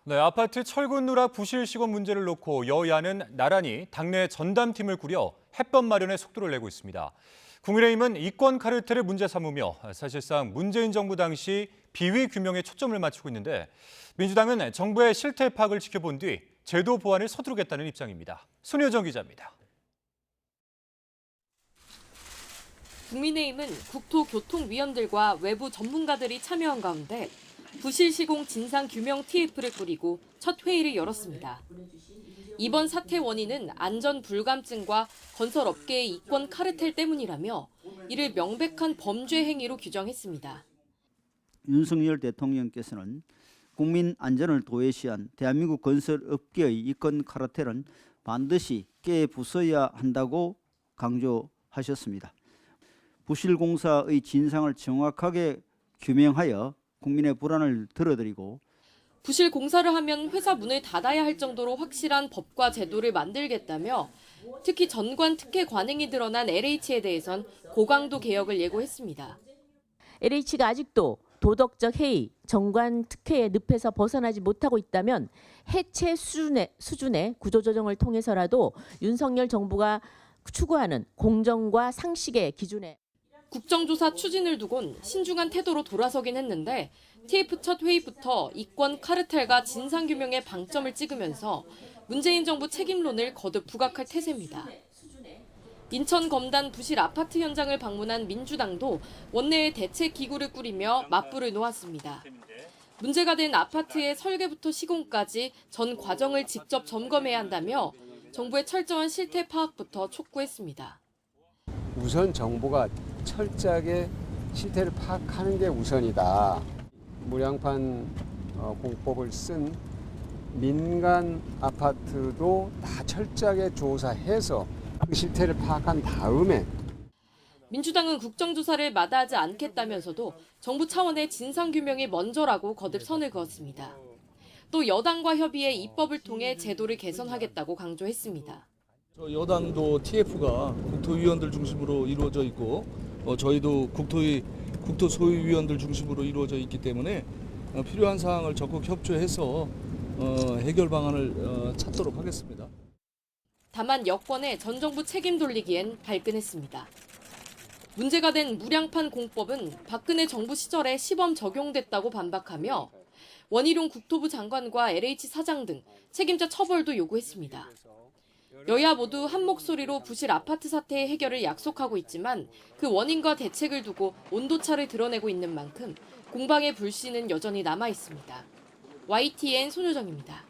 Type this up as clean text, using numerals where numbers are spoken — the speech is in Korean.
네, 아파트 철근 누락 부실 시공 문제를 놓고 여야는 나란히 당내 전담팀을 꾸려 해법 마련에 속도를 내고 있습니다. 국민의힘은 이권 카르텔을 문제 삼으며 사실상 문재인 정부 당시 비위 규명에 초점을 맞추고 있는데 민주당은 정부의 실태 파악을 지켜본 뒤 제도 보완을 서두르겠다는 입장입니다. 손효정 기자입니다. 국민의힘은 국토교통위원들과 외부 전문가들이 참여한 가운데 부실 시공 진상 규명 TF를 꾸리고 첫 회의를 열었습니다. 이번 사태 원인은 안전 불감증과 건설업계의 이권 카르텔 때문이라며 이를 명백한 범죄 행위로 규정했습니다. 윤석열 대통령께서는 국민 안전을 도외시한 대한민국 건설업계의 이권 카르텔은 반드시 깨부숴야 한다고 강조하셨습니다. 부실공사의 진상을 정확하게 규명하여 국민의 불안을 덜어드리고 부실 공사를 하면 회사 문을 닫아야 할 정도로 확실한 법과 제도를 만들겠다며 특히 전관 특혜 관행이 드러난 LH에 대해선 고강도 개혁을 예고했습니다. LH가 아직도 도덕적 해이, 정관 특혜의 늪에서 벗어나지 못하고 있다면 해체 수준의 구조조정을 통해서라도 윤석열 정부가 추구하는 공정과 상식의 기준에 국정조사 추진을 두곤 신중한 태도로 돌아서긴 했는데 TF 첫 회의부터 이권 카르텔과 진상규명에 방점을 찍으면서 문재인 정부 책임론을 거듭 부각할 태세입니다. 인천 검단 부실 아파트 현장을 방문한 민주당도 원내에 대책기구를 꾸리며 맞불을 놓았습니다. 문제가 된 아파트의 설계부터 시공까지 전 과정을 직접 점검해야 한다며 정부의 철저한 실태 파악부터 촉구했습니다. 우선 정부가 철저하게 실태를 파악하는 게 우선이다. 무량판 공법을 쓴 민간 아파트도 다 철저하게 조사해서 그 실태를 파악한 다음에 민주당은 국정조사를 마다하지 않겠다면서도 정부 차원의 진상규명이 먼저라고 거듭 선을 그었습니다. 또 여당과 협의해 입법을 통해 제도를 개선하겠다고 강조했습니다. 여당도 TF가 국토위원들 중심으로 이루어져 있고 저희도 국토소위위원들 중심으로 이루어져 있기 때문에 필요한 사항을 적극 협조해서 해결 방안을 찾도록 하겠습니다. 다만 여권의 전 정부 책임 돌리기엔 발끈했습니다. 문제가 된 무량판 공법은 박근혜 정부 시절에 시범 적용됐다고 반박하며 원희룡 국토부 장관과 LH 사장 등 책임자 처벌도 요구했습니다. 여야 모두 한 목소리로 부실 아파트 사태의 해결을 약속하고 있지만 그 원인과 대책을 두고 온도차를 드러내고 있는 만큼 공방의 불씨는 여전히 남아 있습니다. YTN 손효정입니다.